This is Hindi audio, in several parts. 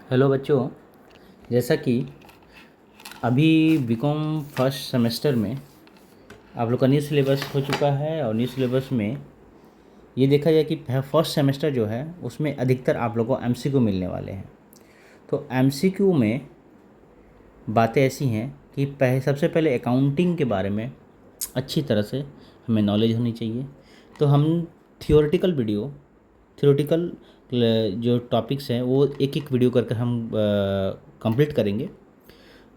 हेलो बच्चों, जैसा कि अभी बीकॉम फर्स्ट सेमेस्टर में आप लोग का न्यू सिलेबस हो चुका है और न्यू सिलेबस में ये देखा जाए कि फर्स्ट सेमेस्टर जो है उसमें अधिकतर आप लोगों को एमसीक्यू मिलने वाले हैं। तो एमसीक्यू में बातें ऐसी हैं कि सबसे पहले अकाउंटिंग के बारे में अच्छी तरह से हमें नॉलेज होनी चाहिए। तो हम थियोरेटिकल जो टॉपिक्स हैं वो एक एक वीडियो करके हम कंप्लीट करेंगे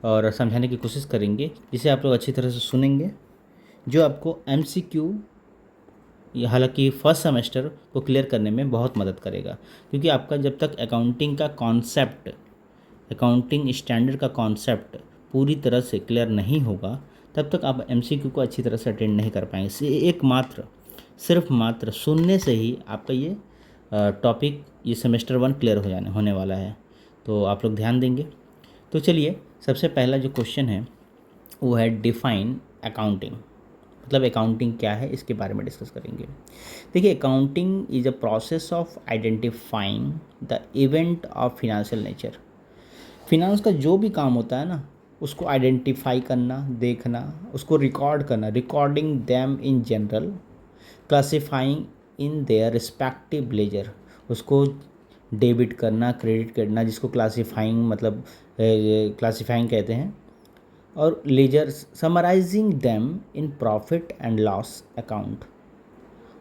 और समझाने की कोशिश करेंगे, जिसे आप लोग अच्छी तरह से सुनेंगे, जो आपको एमसीक्यू हालांकि फर्स्ट सेमेस्टर को क्लियर करने में बहुत मदद करेगा। क्योंकि आपका जब तक अकाउंटिंग स्टैंडर्ड का कॉन्सेप्ट पूरी तरह से क्लियर नहीं होगा, तब तक आप एमसीक्यू को अच्छी तरह से अटेंड नहीं कर पाएंगे। सिर्फ मात्र सुनने से ही आपका ये टॉपिक ये सेमेस्टर 1 क्लियर होने वाला है। तो आप लोग ध्यान देंगे। तो चलिए, सबसे पहला जो क्वेश्चन है वो है डिफाइन अकाउंटिंग, मतलब अकाउंटिंग क्या है इसके बारे में डिस्कस करेंगे। देखिए, accounting is a process of identifying the event of financial nature. Finance का जो भी काम होता है ना, उसको आइडेंटिफाई करना, देखना, उसको रिकॉर्ड करना, recording them in general, classifying in their respective ledger, उसको डेबिट करना, क्रेडिट करना, जिसको क्लासिफाइंग कहते हैं, और ledger summarising them in profit and loss account,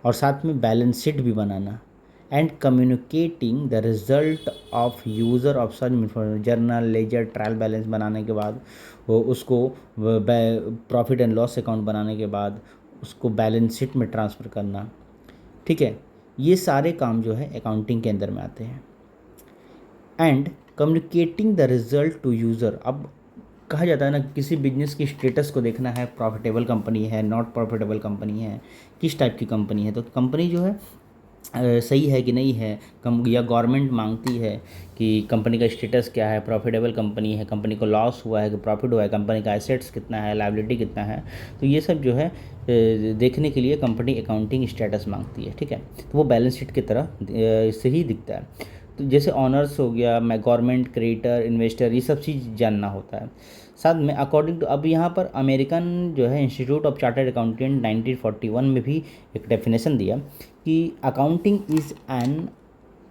और साथ में बैलेंस शीट भी बनाना, and communicating the result of user of such information, journal, ledger, trial balance बनाने के बाद वो उसको प्रॉफिट एंड लॉस अकाउंट बनाने के बाद उसको बैलेंस शीट में ट्रांसफ़र करना। ठीक है, ये सारे काम जो है अकाउंटिंग के अंदर में आते हैं। And communicating the result to user, अब कहा जाता है ना, किसी बिजनेस की स्टेटस को देखना है, प्रॉफिटेबल कंपनी है, नॉट प्रॉफिटेबल कंपनी है, किस टाइप की कंपनी है, तो कंपनी जो है सही है कि नहीं है, या गवर्नमेंट मांगती है कि कंपनी का स्टेटस क्या है, प्रॉफिटेबल कंपनी है, कंपनी को लॉस हुआ है कि प्रॉफिट हुआ है, कंपनी का एसेट्स कितना है, लायबिलिटी कितना है। तो ये सब जो है देखने के लिए कंपनी अकाउंटिंग स्टेटस मांगती है। ठीक है, तो वो बैलेंस शीट की तरह से ही दिखता है। तो जैसे ऑनर्स हो गया, मैं गवर्नमेंट, क्रेडिटर, इन्वेस्टर, ये सब चीज़ जानना होता है। साथ में अकॉर्डिंग टू, अब यहाँ पर अमेरिकन जो है इंस्टीट्यूट ऑफ चार्टर्ड अकाउंटेंट 1941 में भी एक डेफिनेशन दिया कि accounting is an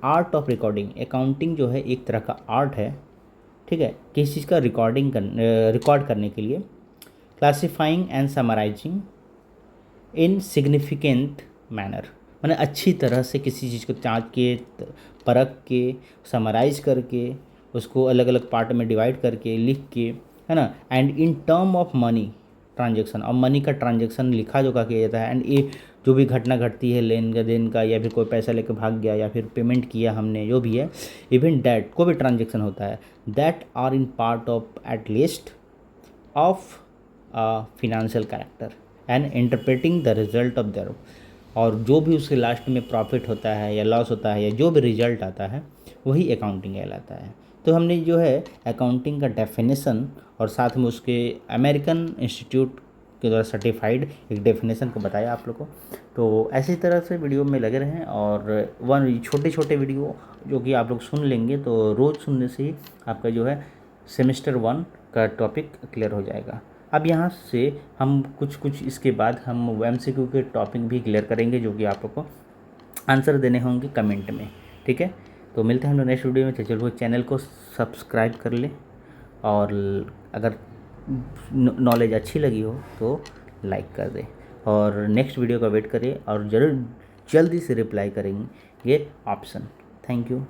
art of recording. Accounting जो है एक तरह का आर्ट है। ठीक है, किसी चीज़ का रिकॉर्ड करने के लिए, classifying and summarising in significant manner, मैंने अच्छी तरह से किसी चीज़ को जांच के, परख के, समराइज करके, उसको अलग अलग पार्ट में डिवाइड करके, लिख के, है ना, and in term of money transaction, और मनी का ट्रांजेक्शन लिखा जोखा किया जाता है। एंड ये जो भी घटना घटती है, लेन का देन का, या फिर कोई पैसा लेकर भाग गया, या फिर पेमेंट किया हमने, जो भी है, इवन डैट कोई भी ट्रांजेक्शन होता है, that are in part of at least of financial character and interpreting the result of there, और जो भी उसके लास्ट में प्रॉफिट होता है या लॉस होता है या जो भी रिजल्ट आता है वही अकाउंटिंग कहलाता है। तो हमने जो है अकाउंटिंग का डेफिनेशन और साथ में उसके अमेरिकन इंस्टीट्यूट के द्वारा सर्टिफाइड एक डेफिनेशन को बताया आप लोग को। तो ऐसी तरह से वीडियो में लगे रहें, और छोटे छोटे वीडियो जो कि आप लोग सुन लेंगे तो रोज़ सुनने से ही आपका जो है सेमेस्टर 1 का टॉपिक क्लियर हो जाएगा। अब यहाँ से हम कुछ इसके बाद हम एमसीक्यू के टॉपिक भी क्लियर करेंगे, जो कि आप लोग को आंसर देने होंगे कमेंट में। ठीक है, तो मिलते हैं हम लोग नेक्स्ट वीडियो में। चलो, चैनल को सब्सक्राइब कर लें, और अगर नॉलेज अच्छी लगी हो तो लाइक कर दें, और नेक्स्ट वीडियो का वेट करें, और ज़रूर जल्दी से रिप्लाई करेंगे ऑप्शन। Thank you.